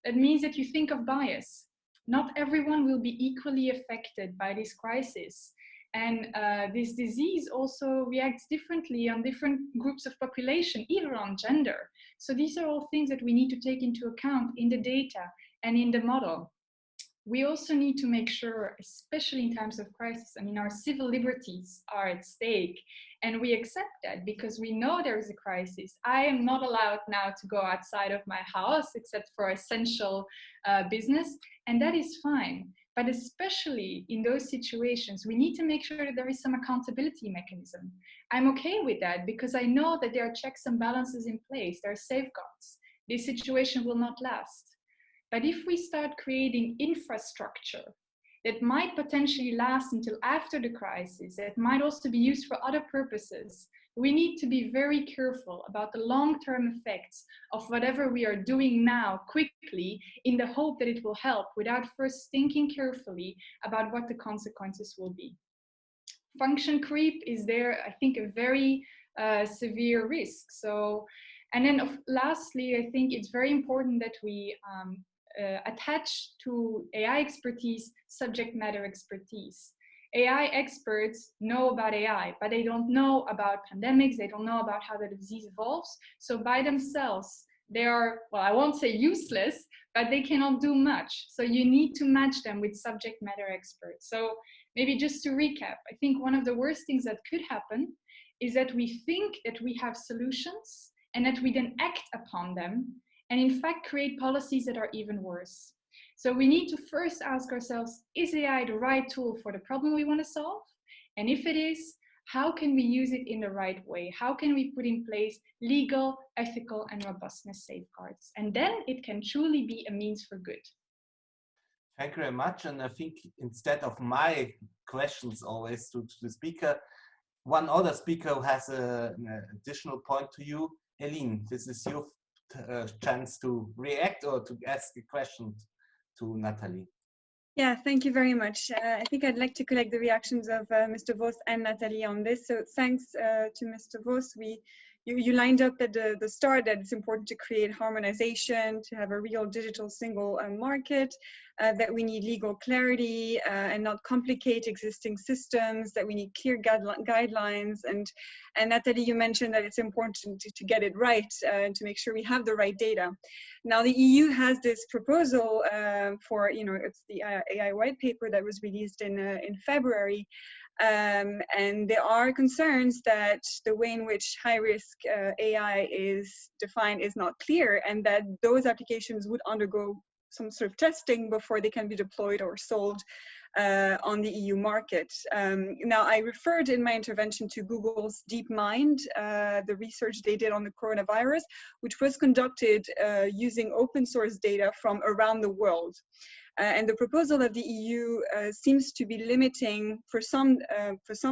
That means that you think of bias. Not everyone will be equally affected by this crisis. And this disease also reacts differently on different groups of population, even on gender. So these are all things that we need to take into account in the data and in the model. We also need to make sure, especially in times of crisis, our civil liberties are at stake. And we accept that because we know there is a crisis. I am not allowed now to go outside of my house except for essential business, and that is fine. But especially in those situations, we need to make sure that there is some accountability mechanism. I'm okay with that because I know that there are checks and balances in place, there are safeguards. This situation will not last. But if we start creating infrastructure that might potentially last until after the crisis, that might also be used for other purposes, we need to be very careful about the long-term effects of whatever we are doing now quickly in the hope that it will help without first thinking carefully about what the consequences will be. Function creep is there, I think, a very severe risk. So, and then lastly, I think it's very important that we attach to AI expertise subject matter expertise. AI experts know about AI, but they don't know about pandemics, they don't know about how the disease evolves. So by themselves, they are, well, I won't say useless, but they cannot do much. So you need to match them with subject matter experts. So maybe just to recap, I think one of the worst things that could happen is that we think that we have solutions and that we then act upon them, and in fact create policies that are even worse. So we need to first ask ourselves, is AI the right tool for the problem we want to solve? And if it is, how can we use it in the right way? How can we put in place legal, ethical, and robustness safeguards? And then it can truly be a means for good. Thank you very much. And I think instead of my questions always to the speaker, one other speaker who has an additional point to you. Helene, this is your chance to react or to ask a question to Nathalie. Yeah, thank you very much. I think I'd like to collect the reactions of Mr. Vos and Nathalie on this. So thanks to Mr. Vos. You lined up at the start that it's important to create harmonization, to have a real digital single market, that we need legal clarity and not complicate existing systems, that we need clear guidelines. And Nathalie, you mentioned that it's important to get it right and to make sure we have the right data. Now the EU has this proposal for, it's the AI white paper that was released in February. And there are concerns that the way in which high-risk AI is defined is not clear, and that those applications would undergo some sort of testing before they can be deployed or sold on the EU market. Now, I referred in my intervention to Google's DeepMind, the research they did on the coronavirus, which was conducted using open source data from around the world. And the proposal of the EU seems to be limiting for some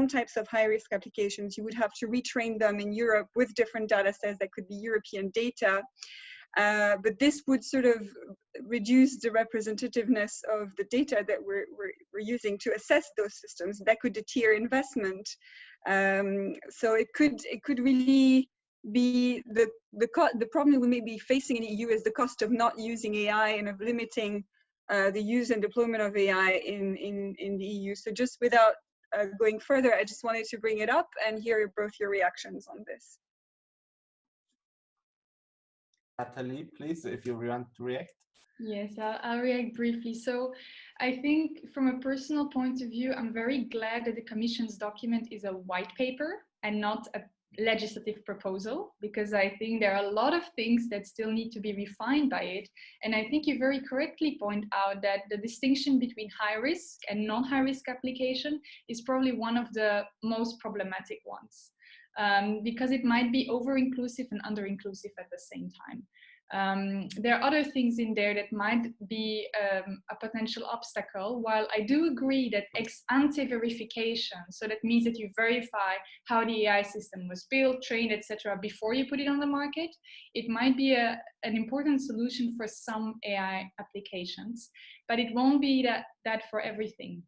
types of high-risk applications. You would have to retrain them in Europe with different data sets that could be European data. But this would sort of reduce the representativeness of the data that we're using to assess those systems. That could deter investment. So it could really be the problem we may be facing in the EU is the cost of not using AI and of limiting the use and deployment of AI in the EU. So just without going further, I just wanted to bring it up and hear both your reactions on this. Nathalie, please, if you want to react. Yes, I'll react briefly. So I think from a personal point of view, I'm very glad that the Commission's document is a white paper and not a legislative proposal, because I think there are a lot of things that still need to be refined by it. And I think you very correctly point out that the distinction between high risk and non-high risk application is probably one of the most problematic ones, because it might be over-inclusive and under-inclusive at the same time. There are other things in there that might be a potential obstacle. While I do agree that ex ante verification, so that means that you verify how the AI system was built, trained, etc., before you put it on the market, it might be an important solution for some AI applications, but it won't be that for everything.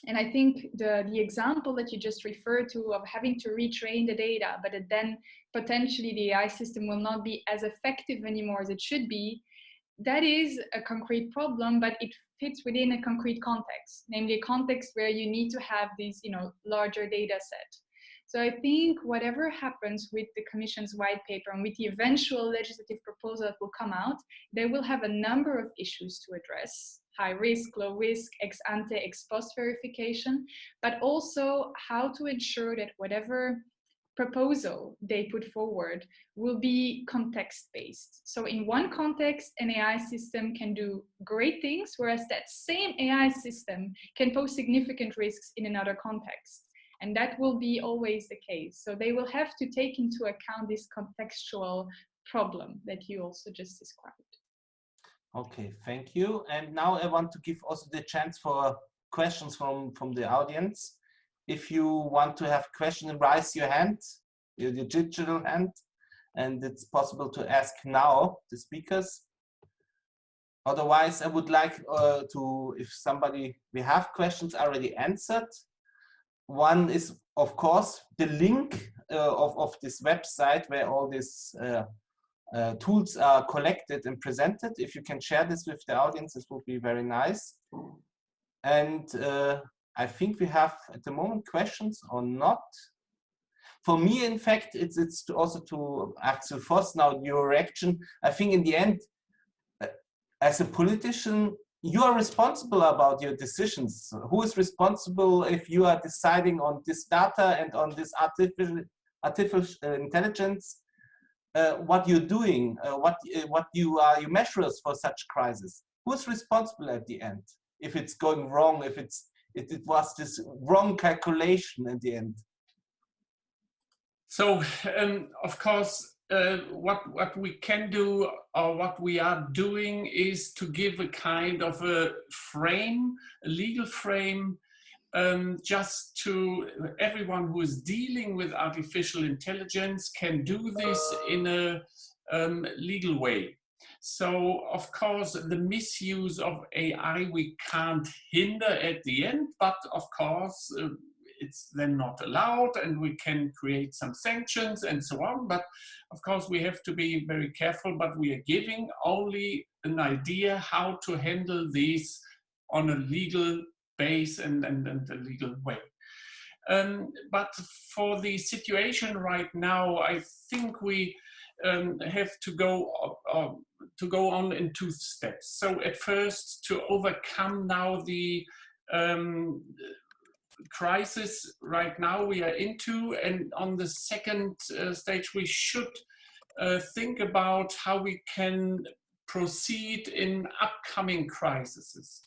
And I think the example that you just referred to of having to retrain the data, but then potentially the AI system will not be as effective anymore as it should be, that is a concrete problem, but it fits within a concrete context, namely a context where you need to have these, larger data set. So I think whatever happens with the Commission's white paper and with the eventual legislative proposal that will come out, they will have a number of issues to address: high risk, low risk, ex ante, ex post verification, but also how to ensure that whatever proposal they put forward will be context-based. So in one context, an AI system can do great things, whereas that same AI system can pose significant risks in another context. And that will be always the case. So they will have to take into account this contextual problem that you also just described. Okay, thank you. And now I want to give also the chance for questions from the audience. If you want to have questions, raise your hand, your digital hand, and it's possible to ask now the speakers. Otherwise, I would like if we have questions already answered. One is, of course, the link of this website where all these tools are collected and presented. If you can share this with the audience, this would be very nice. And I think we have at the moment questions or not. For me, in fact, it's also to Axel Voss now, your reaction. I think in the end, as a politician, you are responsible about your decisions. Who is responsible if you are deciding on this data and on this artificial intelligence? What you're doing, what your measures for such crisis? Who's responsible at the end if it's going wrong? If it was this wrong calculation in the end? So of course, what we can do, or what we are doing, is to give a kind of a frame, a legal frame, just to everyone who is dealing with artificial intelligence can do this in a legal way. So of course, the misuse of AI we can't hinder at the end, but of course it's then not allowed, and we can create some sanctions and so on. But of course we have to be very careful, but we are giving only an idea how to handle these on a legal base and a legal way. But for the situation right now, I think we have to go on in two steps. So at first, to overcome now the crisis right now we are into, and on the second stage we should think about how we can proceed in upcoming crises.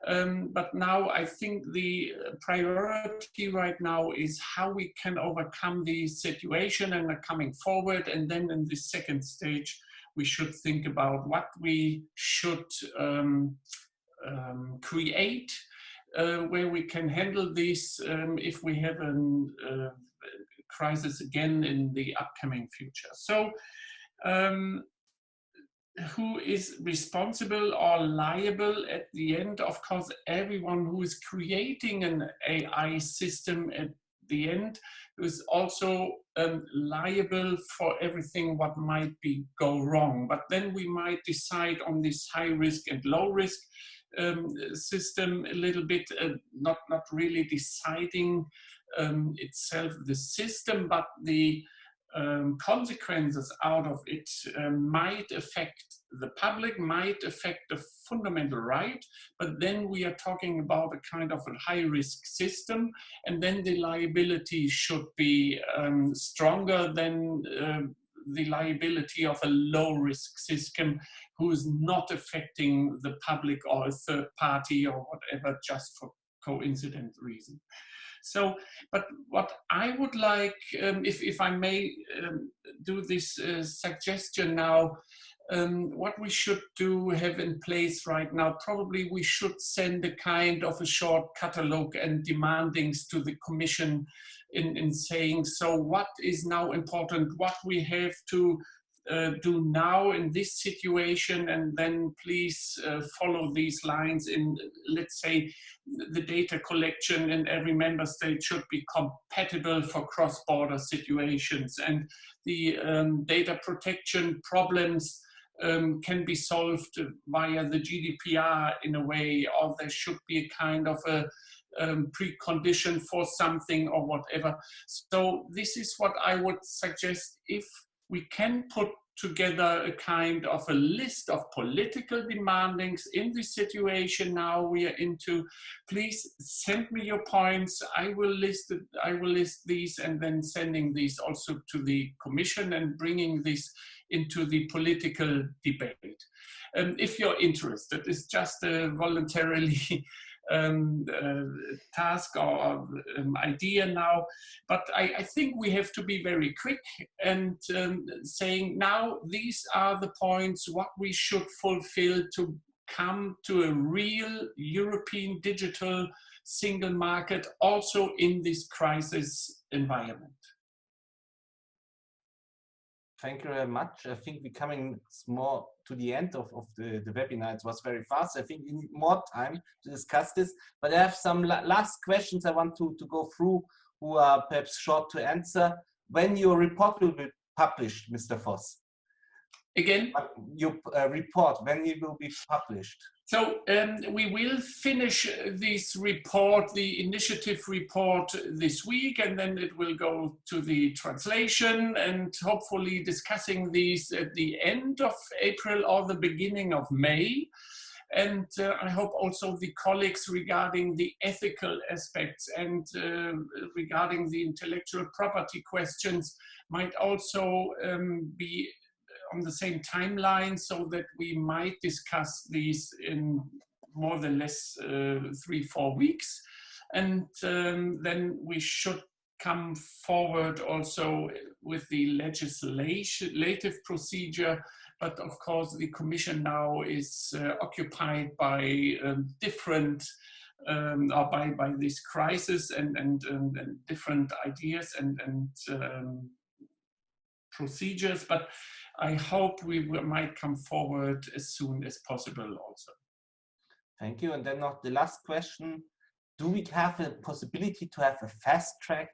But now I think the priority right now is how we can overcome the situation and are coming forward, and then in the second stage we should think about what we should create where we can handle this if we have a crisis again in the upcoming future. So who is responsible or liable at the end? Of course, everyone who is creating an AI system at the end is also liable for everything what might go wrong. But then we might decide on this high risk and low risk system a little bit, not really deciding itself the system, but the consequences out of it might affect the public, might affect the fundamental right, but then we are talking about a kind of a high-risk system, and then the liability should be stronger than the liability of a low-risk system who is not affecting the public or a third party or whatever, just for coincident reason. So, but what I would like, if I may do this suggestion now, what we should do have in place right now, probably we should send a kind of a short catalogue and demandings to the Commission in saying, so what is now important, what we have to do now in this situation, and then please follow these lines in, let's say, the data collection in every member state should be compatible for cross-border situations, and the data protection problems can be solved via the GDPR in a way, or there should be a kind of a precondition for something or whatever. So this is what I would suggest. If we can put together a kind of a list of political demandings in this situation now we are into, please send me your points. I will list these, and then sending these also to the Commission and bringing this into the political debate. If you're interested, it's just a voluntarily task or idea now, but I think we have to be very quick and saying now these are the points what we should fulfill to come to a real European digital single market also in this crisis environment. Thank you very much. I think we're coming more to the end of the webinar. It was very fast. I think we need more time to discuss this, but I have some last questions I want to go through, who are perhaps short to answer. When your report will be published, Mr. Voss? Again? Your report, when it will be published? So we will finish this report, the initiative report, this week, and then it will go to the translation and hopefully discussing these at the end of April or the beginning of May. And I hope also the colleagues regarding the ethical aspects and regarding the intellectual property questions might also be on the same timeline, so that we might discuss these in more than less 3-4 weeks. And then we should come forward also with the legislative procedure. But of course, the Commission now is occupied by different or by this crisis and different ideas and procedures. But I hope we might come forward as soon as possible also. Thank you. And then the last question, do we have a possibility to have a fast track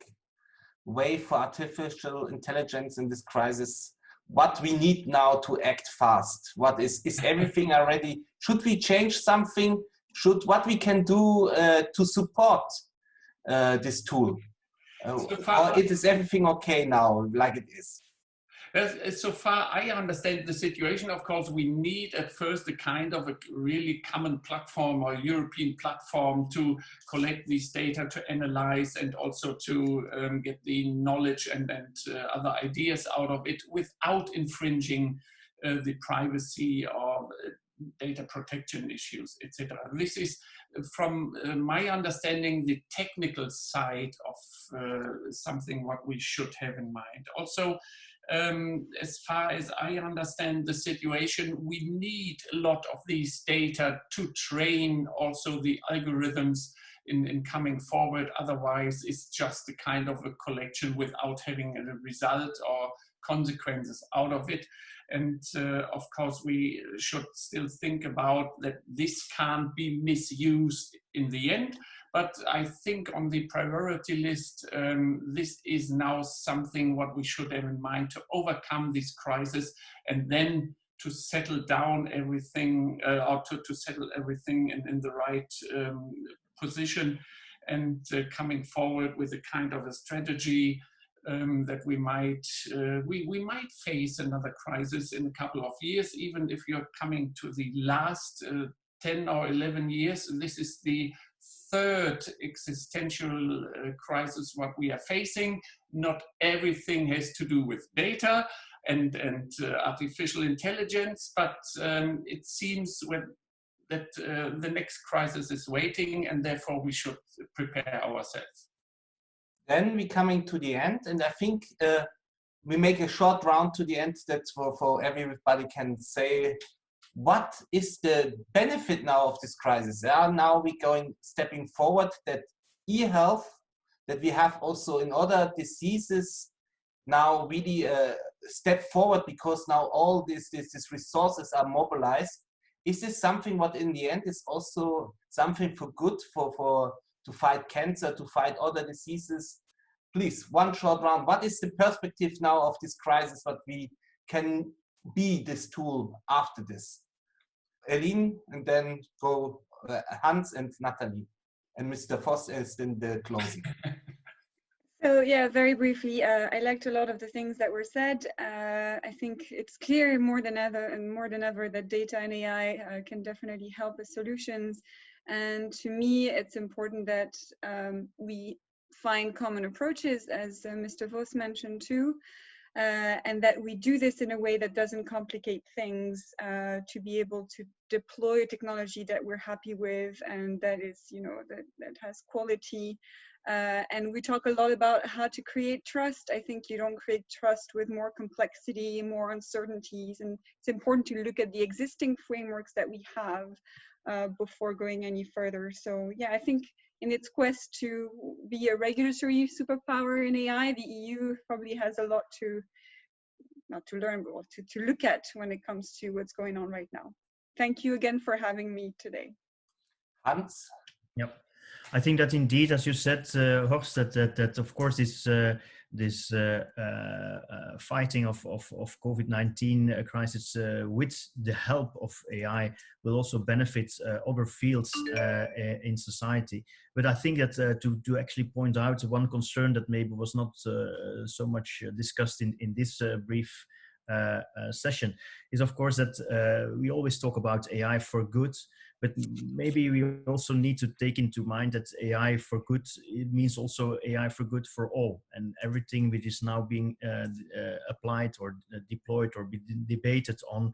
way for artificial intelligence in this crisis? What we need now to act fast? What is everything already? Should we change something? What we can do to support this tool? Or is everything okay now, like it is? So far, I understand the situation. Of course, we need at first a kind of a really common platform or European platform to collect these data, to analyze, and also to get the knowledge and other ideas out of it without infringing the privacy or data protection issues, etc. This is, from my understanding, the technical side of something what we should have in mind. Also, as far as I understand the situation, we need a lot of these data to train also the algorithms in coming forward. Otherwise, it's just a kind of a collection without having a result or consequences out of it. And of course, we should still think about that this can't be misused in the end. But I think on the priority list, this is now something what we should have in mind to overcome this crisis, and then to settle down everything, or to settle everything in the right position, and coming forward with a kind of a strategy that we might face another crisis in a couple of years, even if you're coming to the last 10 or 11 years. This is the third existential crisis what we are facing. Not everything has to do with data and artificial intelligence, but it seems that the next crisis is waiting, and therefore we should prepare ourselves. Then we're coming to the end, and I think we make a short round to the end that for everybody can say, what is the benefit now of this crisis? Now we're stepping forward that e-health, that we have also in other diseases now really step forward because now all these resources are mobilized. Is this something what in the end is also something for good to fight cancer, to fight other diseases? Please, one short round. What is the perspective now of this crisis? What we can be this tool after this? Eileen, and then go Hans and Natalie. And Mr. Voss is in the closing. So yeah, very briefly, I liked a lot of the things that were said. I think it's clear more than ever that data and AI can definitely help with solutions. And to me, it's important that we find common approaches, as Mr. Voss mentioned too, and that we do this in a way that doesn't complicate things, to be able to deploy a technology that we're happy with and that is, that has quality. And we talk a lot about how to create trust. I think you don't create trust with more complexity, more uncertainties, and it's important to look at the existing frameworks that we have before going any further. So yeah, I think in its quest to be a regulatory superpower in AI, the EU probably has a lot to, not to learn, but to look at when it comes to what's going on right now. Thank you again for having me today. Hans? Yep. I think that indeed, as you said, Horst, that of course this fighting of COVID-19 crisis with the help of AI will also benefit other fields in society. But I think that to actually point out one concern that maybe was not so much discussed in this brief session is, of course, that we always talk about AI for good. But maybe we also need to take into mind that AI for good, it means also AI for good for all. And everything which is now being applied or deployed or be debated on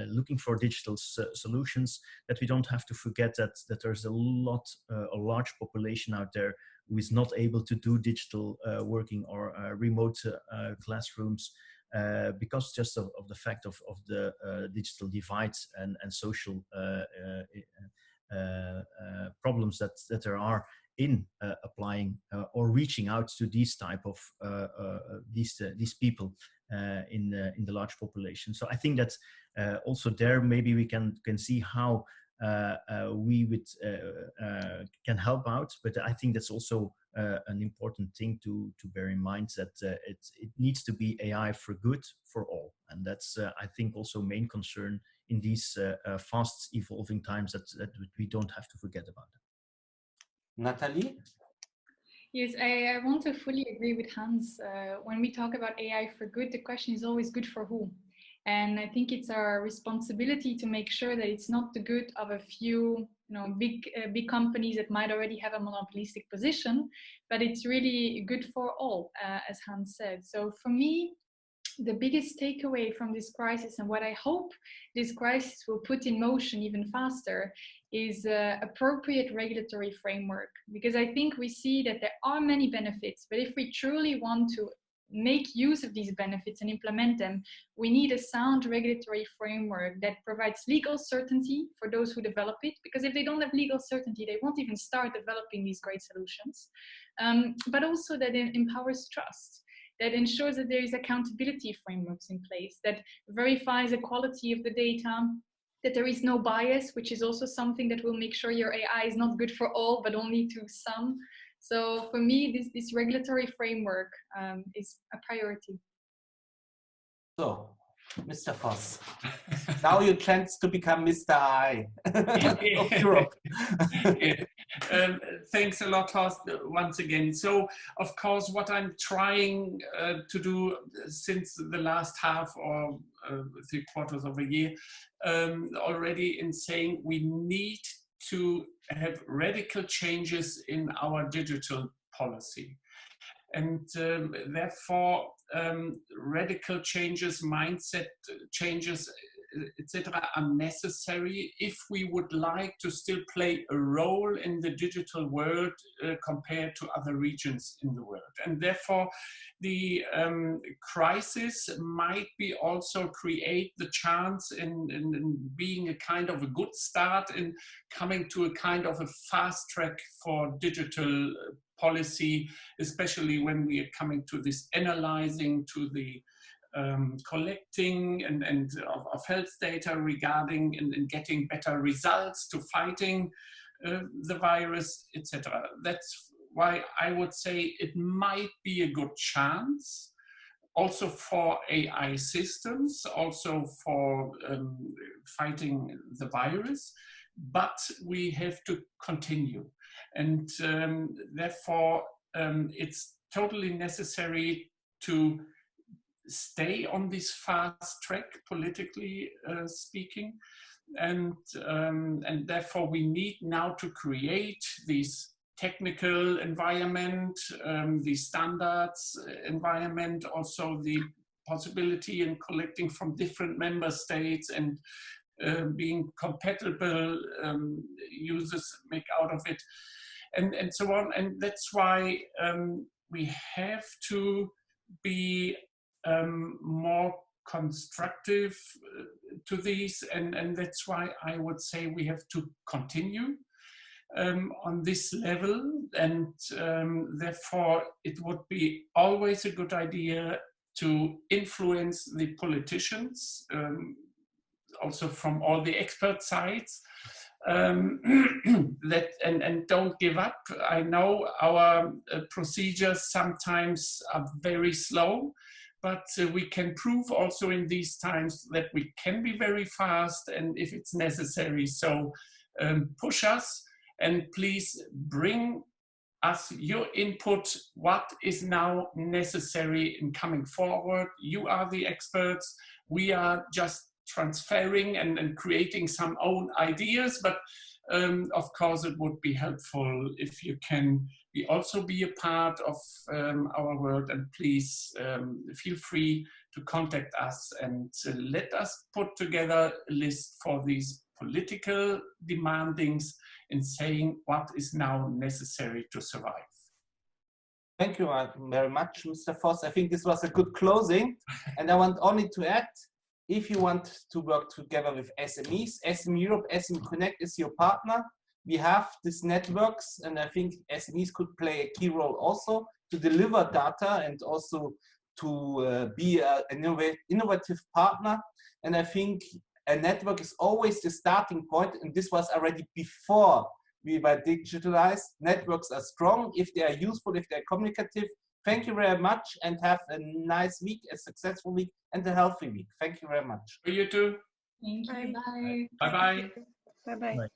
looking for digital solutions, that we don't have to forget that there's a large population out there who is not able to do digital working or remote classrooms. Because just of the fact of the digital divides and social problems that there are in applying or reaching out to these type of these people in the large population. So I think that also there maybe we can see how we can help out, but I think that's also an important thing to bear in mind, that it needs to be AI for good for all, and that's I think also main concern in these fast evolving times that we don't have to forget about. Natalie? Yes, I want to fully agree with Hans. When we talk about AI for good, the question is always good for who? And I think it's our responsibility to make sure that it's not the good of a few, big companies that might already have a monopolistic position, but it's really good for all, as Hans said. So for me, the biggest takeaway from this crisis, and what I hope this crisis will put in motion even faster, is appropriate regulatory framework. Because I think we see that there are many benefits, but if we truly want to make use of these benefits and implement them, we need a sound regulatory framework that provides legal certainty for those who develop it, because if they don't have legal certainty, they won't even start developing these great solutions. But also that it empowers trust, that ensures that there is accountability frameworks in place, that verifies the quality of the data, that there is no bias, which is also something that will make sure your AI is not good for all, but only to some. So for me, this regulatory framework is a priority. So, Mr. Voss, now your chance to become Mr. I of Europe. Thanks a lot, Horst, once again. So, of course, what I'm trying to do since the last half or 3/4 of a year already in saying we need to have radical changes in our digital policy. And therefore, radical changes, mindset changes etc., are necessary if we would like to still play a role in the digital world compared to other regions in the world. And therefore, the crisis might be also create the chance in being a kind of a good start in coming to a kind of a fast track for digital policy, especially when we are coming to this analyzing, to the collecting and of health data regarding and getting better results to fighting the virus, etc. That's why I would say it might be a good chance also for AI systems, also for fighting the virus, but we have to continue. And therefore, it's totally necessary to stay on this fast track, politically speaking. And therefore, we need now to create these technical environment, the standards environment, also the possibility in collecting from different member states and being compatible users make out of it, and so on. And that's why we have to be more constructive to these, and that's why I would say we have to continue on this level, and therefore it would be always a good idea to influence the politicians, also from all the expert sides, that and don't give up. I know our procedures sometimes are very slow, but we can prove also in these times that we can be very fast, and if it's necessary, so push us and please bring us your input. What is now necessary in coming forward? You are the experts. We are just transferring and creating some own ideas, but of course it would be helpful if you can also be a part of our world, and please feel free to contact us and let us put together a list for these political demandings in saying what is now necessary to survive. Thank you very much, Mr. Voss. I think this was a good closing. And I want only to add, if you want to work together with SMEs, SME Europe, SME Connect is your partner. We have these networks, and I think SMEs could play a key role also to deliver data and also to be an innovative partner. And I think a network is always the starting point, and this was already before we were digitalized. Networks are strong if they are useful, if they're communicative. Thank you very much, and have a nice week, a successful week, and a healthy week. Thank you very much. For you too. Thank you. Bye. Bye-bye. Bye-bye.